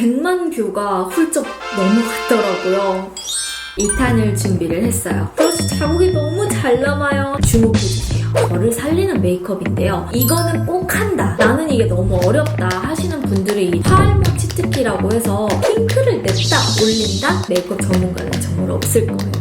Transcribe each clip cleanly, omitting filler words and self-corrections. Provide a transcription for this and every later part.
100만 뷰가 훌쩍 넘어갔더라고요. 2탄을 준비를 했어요. 브러쉬 자국이 너무 잘 남아요. 주목해주세요. 저를 살리는 메이크업인데요. 이거는 꼭 한다. 나는 이게 너무 어렵다 하시는 분들이 이 파알모 치트키라고 해서 핑크를 냈다 올린다? 메이크업 전문가는 정말 없을 거예요.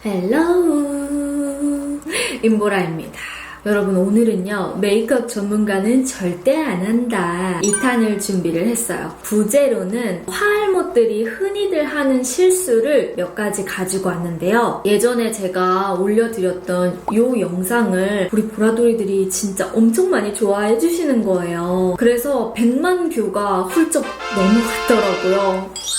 헬로우 임보라입니다. 여러분, 오늘은요, 메이크업 전문가는 절대 안 한다 2탄을 준비를 했어요. 부제로는 화알못들이 흔히들 하는 실수를 몇 가지 가지고 왔는데요. 예전에 제가 올려드렸던 이 영상을 우리 보라돌이들이 진짜 엄청 많이 좋아해 주시는 거예요. 그래서 100만 뷰가 훌쩍 넘어갔더라고요.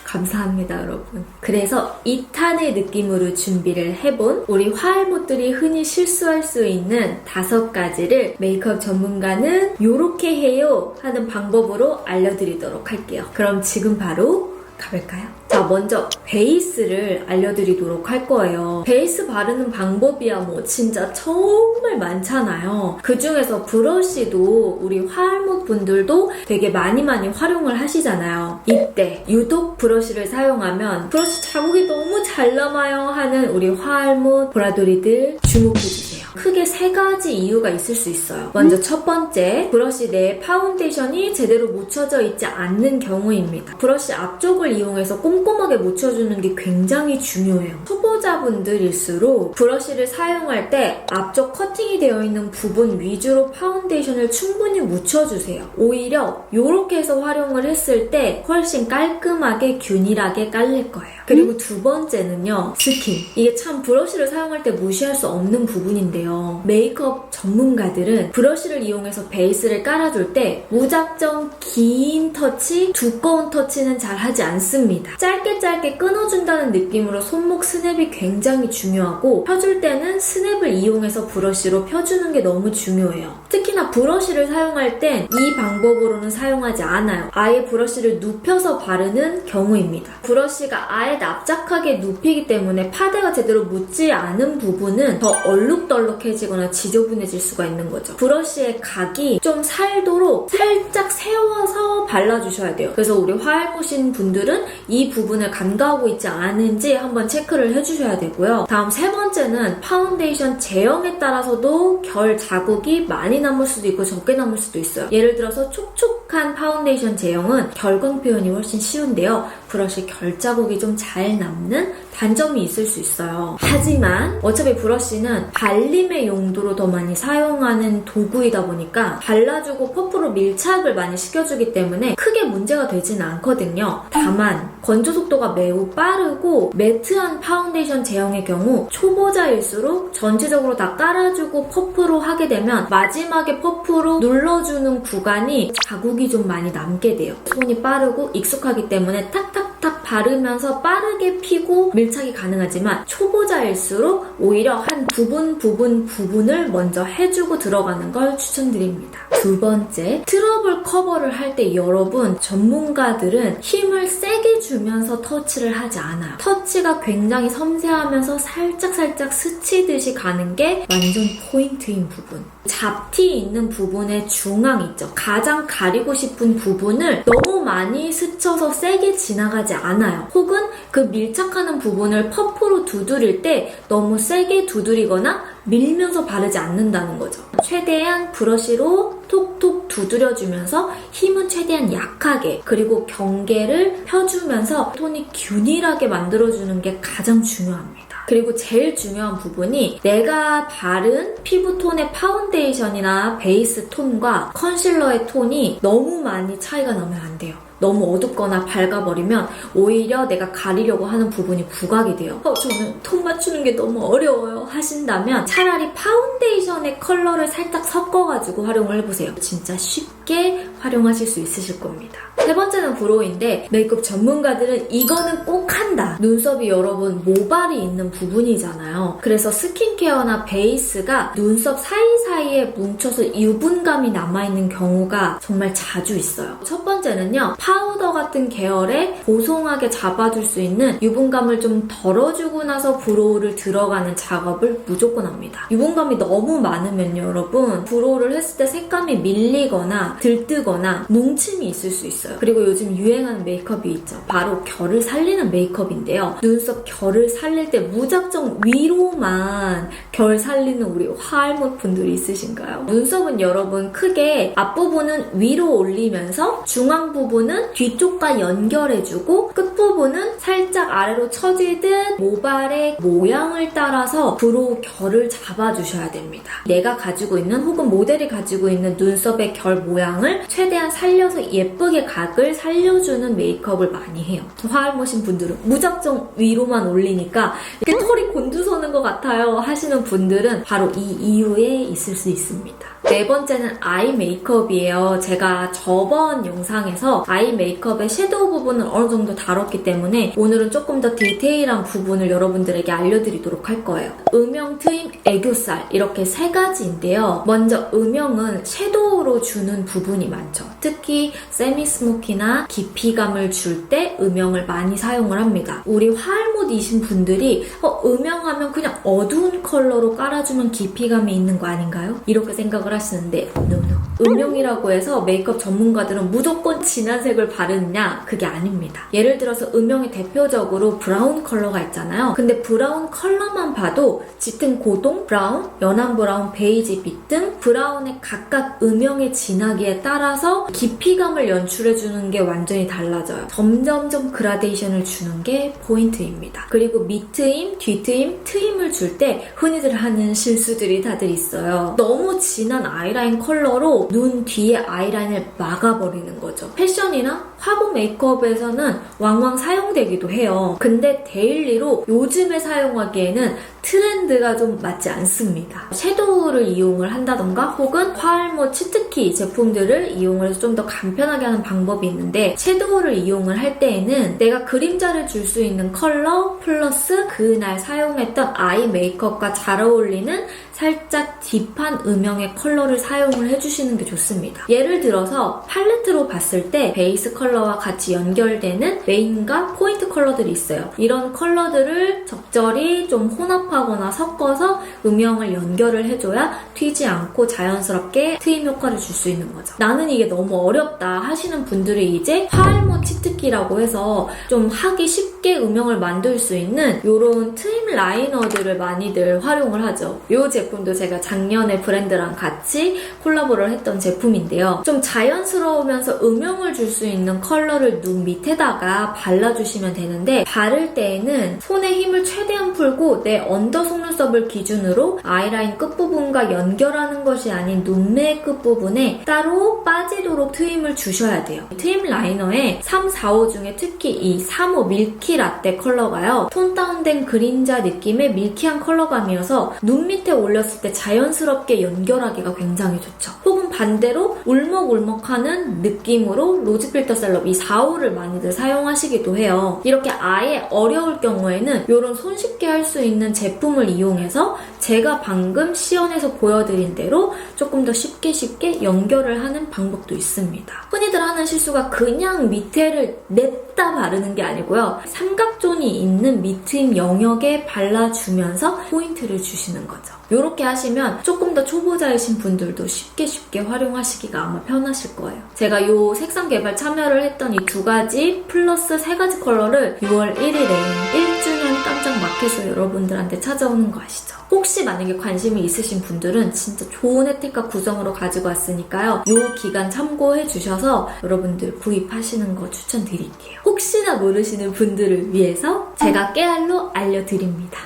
감사합니다, 여러분. 그래서 2탄의 느낌으로 준비를 해본 우리 화알못들이 흔히 실수할 수 있는 5가지를 메이크업 전문가는 요렇게 해요 하는 방법으로 알려드리도록 할게요. 그럼 지금 바로 가볼까요? 자, 먼저 베이스를 알려드리도록 할 거예요. 베이스 바르는 방법이야 뭐 진짜 정말 많잖아요. 그 중에서 브러쉬도 우리 화알못 분들도 되게 많이 활용을 하시잖아요. 이때 유독 브러쉬를 사용하면 브러쉬 자국이 너무 잘 남아요 하는 우리 화알못 보라돌이들 주목해주세요. 크게 3가지 이유가 있을 수 있어요. 먼저 첫 번째, 브러쉬 내에 파운데이션이 제대로 묻혀져 있지 않는 경우입니다. 브러쉬 앞쪽을 이용해서 꼼꼼하게 묻혀주는 게 굉장히 중요해요. 초보자분들일수록 브러쉬를 사용할 때 앞쪽 커팅이 되어 있는 부분 위주로 파운데이션을 충분히 묻혀주세요. 오히려 이렇게 해서 활용을 했을 때 훨씬 깔끔하게 균일하게 깔릴 거예요. 그리고 두 번째는요, 스킨. 이게 참 브러쉬를 사용할 때 무시할 수 없는 부분인데요. 메이크업 전문가들은 브러쉬를 이용해서 베이스를 깔아줄 때 무작정 긴 터치, 두꺼운 터치는 잘 하지 않습니다. 짧게 끊어준다는 느낌으로 손목 스냅이 굉장히 중요하고, 펴줄 때는 스냅을 이용해서 브러쉬로 펴주는 게 너무 중요해요. 특히나 브러쉬를 사용할 땐 이 방법으로는 사용하지 않아요. 아예 브러쉬를 눕혀서 바르는 경우입니다. 브러쉬가 아예 납작하게 눕히기 때문에 파데가 제대로 묻지 않은 부분은 더 얼룩덜룩해지거나 지저분해질 수가 있는 거죠. 브러쉬의 각이 좀 살도록 살짝 세워서 발라주셔야 돼요. 그래서 우리 화알못인 분들은 이 부분을 간과하고 있지 않은지 한번 체크를 해주셔야 되고요. 다음 3번째는 파운데이션 제형에 따라서도 결 자국이 많이 남을 수도 있고 적게 남을 수도 있어요. 예를 들어서 촉촉한 파운데이션 제형은 결광 표현이 훨씬 쉬운데요. 브러쉬 결 자국이 좀 잘 남는 단점이 있을 수 있어요. 하지만 어차피 브러쉬는 발림의 용도로 더 많이 사용하는 도구이다 보니까 발라주고 퍼프로 밀착을 많이 시켜주기 때문에 크게 문제가 되지는 않거든요. 다만 건조 속도가 매우 빠르고 매트한 파운데이션 제형의 경우 초보자일수록 전체적으로 다 깔아주고 퍼프로 하게 되면 마지막에 퍼프로 눌러주는 구간이 자국이 좀 많이 남게 돼요. 손이 빠르고 익숙하기 때문에 탁탁탁 바르면서 빠르게 피고 밀착이 가능하지만 초보자일수록 오히려 한 부분을 먼저 해주고 들어가는 걸 추천드립니다. 두 번째, 트러블 커버를 할 때 여러분, 전문가들은 힘을 세게 주면서 터치를 하지 않아요. 터치가 굉장히 섬세하면서 살짝 스치듯이 가는 게 완전 포인트인 부분. 잡티 있는 부분의 중앙 있죠. 가장 가리고 싶은 부분을 너무 많이 스쳐서 세게 지나가지 않아요. 혹은 그 밀착하는 부분을 퍼프로 두드릴 때 너무 세게 두드리거나 밀면서 바르지 않는다는 거죠. 최대한 브러쉬로 톡톡 두드려주면서 힘은 최대한 약하게, 그리고 경계를 펴주면서 톤이 균일하게 만들어주는 게 가장 중요합니다. 그리고 제일 중요한 부분이 내가 바른 피부톤의 파운데이션이나 베이스 톤과 컨실러의 톤이 너무 많이 차이가 나면 안 돼요. 너무 어둡거나 밝아버리면 오히려 내가 가리려고 하는 부분이 부각이 돼요. 저는 톤 맞추는 게 너무 어려워요 하신다면 차라리 파운데이션의 컬러를 살짝 섞어가지고 활용을 해보세요. 진짜 쉽게 활용하실 수 있으실 겁니다. 3번째는 브로우인데 메이크업 전문가들은 이거는 꼭 한다. 눈썹이 여러분 모발이 있는 부분이잖아요. 그래서 스킨케어나 베이스가 눈썹 사이사이에 뭉쳐서 유분감이 남아있는 경우가 정말 자주 있어요. 첫 번째는요, 파우더 같은 계열의 보송하게 잡아줄 수 있는 유분감을 좀 덜어주고 나서 브로우를 들어가는 작업을 무조건 합니다. 유분감이 너무 많으면요, 여러분, 브로우를 했을 때 색감이 밀리거나 들뜨거나 뭉침이 있을 수 있어요. 그리고 요즘 유행하는 메이크업이 있죠. 바로 결을 살리는 메이크업인데요. 눈썹 결을 살릴 때 무작정 위로만 결 살리는 우리 화알못 분들이 있으신가요? 눈썹은 여러분 크게 앞부분은 위로 올리면서 중앙 부분은 뒤쪽과 연결해주고 끝부분은 살짝 아래로 처지듯 모발의 모양을 따라서 브로우 결을 잡아주셔야 됩니다. 내가 가지고 있는 혹은 모델이 가지고 있는 눈썹의 결 모양을 최대한 살려서 예쁘게 각을 살려주는 메이크업을 많이 해요. 화알못인 분들은 무작정 위로만 올리니까 이렇게 털이 곤두서는 것 같아요 하시는 분들은 바로 이 이유에 있을 수 있습니다. 네 번째는 아이 메이크업이에요. 제가 저번 영상에서 아이 메이크업의 섀도우 부분을 어느 정도 다뤘기 때문에 오늘은 조금 더 디테일한 부분을 여러분들에게 알려드리도록 할 거예요. 음영, 트임, 애교살 이렇게 세 가지인데요. 먼저 음영은 섀도우로 주는 부분이 많죠. 특히 세미 스모키나 깊이감을 줄 때 음영을 많이 사용을 합니다. 우리 화알못이신 분들이 음영하면 그냥 어두운 컬러로 깔아주면 깊이감이 있는 거 아닌가요? 이렇게 생각을 하시는데 no. 음영이라고 해서 메이크업 전문가들은 무조건 진한 색을 바르느냐? 그게 아닙니다. 예를 들어서 음영의 대표적으로 브라운 컬러가 있잖아요. 근데 브라운 컬러만 봐도 짙은 고동, 브라운, 연한 브라운, 베이지빛 등 브라운의 각각 음영의 진하기에 따라서 깊이감을 연출해주는 게 완전히 달라져요. 점점점 그라데이션을 주는 게 포인트입니다. 그리고 밑트임, 뒤트임, 트임을 줄 때 흔히들 하는 실수들이 다들 있어요. 너무 진한 아이라인 컬러로 눈 뒤에 아이라인을 막아버리는 거죠. 패션이나 화보 메이크업에서는 왕왕 사용되기도 해요. 근데 데일리로 요즘에 사용하기에는 트렌드가 좀 맞지 않습니다. 섀도우를 이용을 한다던가 혹은 화알못 치트키 제품들을 이용을 해서 좀 더 간편하게 하는 방법이 있는데 섀도우를 이용을 할 때에는 내가 그림자를 줄 수 있는 컬러 플러스 그날 사용했던 아이 메이크업과 잘 어울리는 살짝 딥한 음영의 컬러를 사용을 해주시는 게 좋습니다. 예를 들어서 팔레트로 봤을 때 베이스 컬러와 같이 연결되는 메인과 포인트 컬러들이 있어요. 이런 컬러들을 적절히 좀 혼합하거나 섞어서 음영을 연결을 해줘야 튀지 않고 자연스럽게 트임 효과를 줄 수 있는 거죠. 나는 이게 너무 어렵다 하시는 분들이 이제 화알못 치트키라고 해서 좀 하기 쉽게 음영을 만들 수 있는 이런 트임 라이너들을 많이들 활용을 하죠. 이 제품도 제가 작년에 브랜드랑 같이 콜라보를 했던 제품인데요. 좀 자연스러우면서 음영을 줄 수 있는 컬러를 눈 밑에다가 발라주시면 되는데 바를 때에는 손에 힘을 최대한 풀고 내 언더 속눈썹을 기준으로 아이라인 끝부분과 연결하는 것이 아닌 눈매 끝부분에 따로 빠지도록 트임을 주셔야 돼요. 트임 라이너에 3, 4, 5 중에 특히 이 3호 밀키 라떼 컬러가요. 톤 다운된 그림자 느낌의 밀키한 컬러감이어서 눈 밑에 올렸을 때 자연스럽게 연결하기가 굉장히 좋죠. 혹은 반대로 울먹울먹하는 느낌으로 로즈 필터 셀럽 이 4호를 많이들 사용하시기도 해요. 이렇게 아예 어려울 경우에는 이런 손쉽게 할 수 있는 제품을 이용해서 제가 방금 시연해서 보여드린 대로 조금 더 쉽게 연결을 하는 방법도 있습니다. 흔히들 하는 실수가 그냥 밑에를 냅다 바르는 게 아니고요. 삼각존이 있는 밑트임 영역에 발라주면서 포인트를 주시는 거죠. 이렇게 하시면 조금 더 초보자이신 분들도 쉽게 활용하시기가 아마 편하실 거예요. 제가 이 색상 개발 참여를 했던 이 두 가지 플러스 세 가지 컬러를 6월 1일에 1주년 깜짝 마켓에서 여러분들한테 찾아오는 거 아시죠? 혹시 만약에 관심이 있으신 분들은 진짜 좋은 혜택과 구성으로 가지고 왔으니까요. 이 기간 참고해 주셔서 여러분들 구입하시는 거 추천드릴게요. 혹시나 모르시는 분들을 위해서 제가 깨알로 알려드립니다.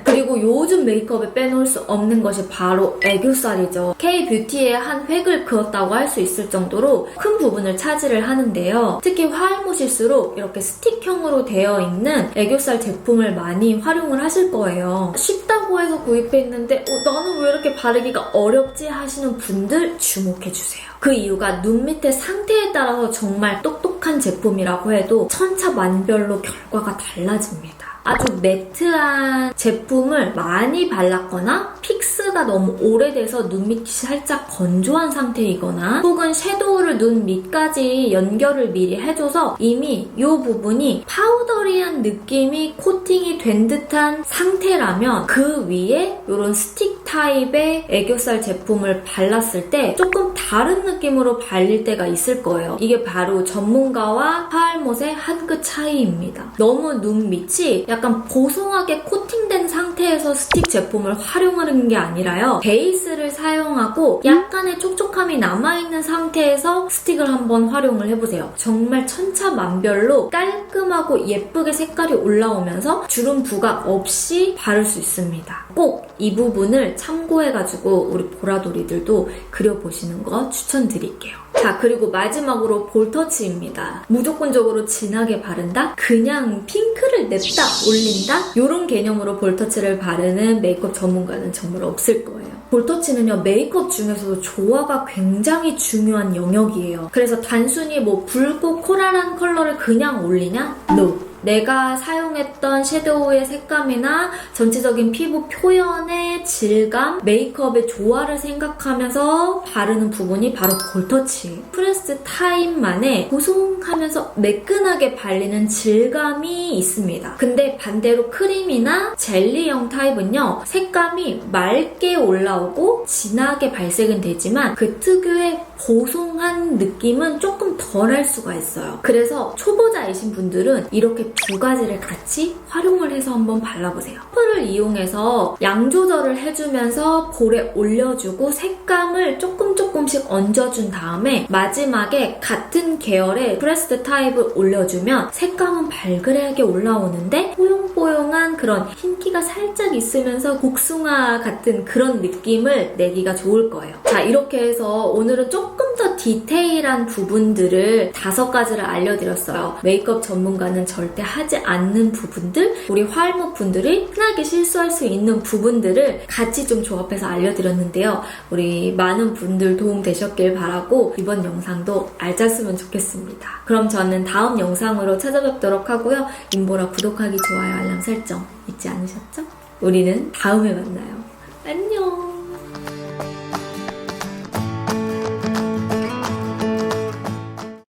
그리고 요즘 메이크업에 빼놓을 수 없는 것이 바로 애교살이죠. K-뷰티의 한 획을 그었다고 할 수 있을 정도로 큰 부분을 차지를 하는데요. 특히 화알못일수록 이렇게 스틱형으로 되어 있는 애교살 제품을 많이 활용을 하실 거예요. 쉽다고 해서 구입했는데 나는 왜 이렇게 바르기가 어렵지 하시는 분들 주목해주세요. 그 이유가 눈 밑의 상태에 따라서 정말 똑똑한 제품이라고 해도 천차만별로 결과가 달라집니다. 아주 매트한 제품을 많이 발랐거나 픽스가 너무 오래돼서 눈 밑이 살짝 건조한 상태이거나 혹은 섀도우를 눈 밑까지 연결을 미리 해줘서 이미 이 부분이 파우더리한 느낌이 코팅이 된 듯한 상태라면 그 위에 이런 스틱 타입의 애교살 제품을 발랐을 때 조금 다른 느낌으로 발릴 때가 있을 거예요. 이게 바로 전문가와 파알못의 한 끗 차이입니다. 너무 눈 밑이 약간 보송하게 코팅된 상태에서 스틱 제품을 활용하는 게 아니라요. 베이스를 사용하고 약간의 촉촉함이 남아있는 상태에서 스틱을 한번 활용을 해보세요. 정말 천차만별로 깔끔하고 예쁘게 색깔이 올라오면서 주름 부각 없이 바를 수 있습니다. 꼭 이 부분을 참고해가지고 우리 보라돌이들도 그려보시는 거 추천드릴게요. 자, 그리고 마지막으로 볼터치입니다. 무조건적으로 진하게 바른다? 그냥 핑크를 냅다 올린다? 이런 개념으로 볼터치를 바르는 메이크업 전문가는 정말 없을 거예요. 볼터치는요, 메이크업 중에서도 조화가 굉장히 중요한 영역이에요. 그래서 단순히 뭐 붉고 코랄한 컬러를 그냥 올리냐? No. 내가 사용했던 섀도우의 색감이나 전체적인 피부 표현의 질감, 메이크업의 조화를 생각하면서 바르는 부분이 바로 볼터치예요. 프레스 타입만의 보송하면서 매끈하게 발리는 질감이 있습니다. 근데 반대로 크림이나 젤리형 타입은요, 색감이 맑게 올라오고 진하게 발색은 되지만 그 특유의 보송한 느낌은 조금 덜할 수가 있어요. 그래서 초보자이신 분들은 이렇게 두 가지를 같이 활용을 해서 한번 발라보세요. 퍼프를 이용해서 양 조절을 해주면서 볼에 올려주고 색감을 조금씩 얹어준 다음에 마지막에 같은 계열의 프레스드 타입을 올려주면 색감은 발그레하게 올라오는데 뽀용뽀용한 그런 흰기가 살짝 있으면서 복숭아 같은 그런 느낌을 내기가 좋을 거예요. 자, 이렇게 해서 오늘은 조금 더 디테일한 부분들을 5가지를 알려드렸어요. 메이크업 전문가는 절대 하지 않는 부분들, 우리 화알못 분들이 흔하게 실수할 수 있는 부분들을 같이 좀 조합해서 알려드렸는데요. 우리 많은 분들 도움 되셨길 바라고 이번 영상도 알찼으면 좋겠습니다. 그럼 저는 다음 영상으로 찾아뵙도록 하고요. 임보라 구독하기, 좋아요, 알람 설정 잊지 않으셨죠? 우리는 다음에 만나요.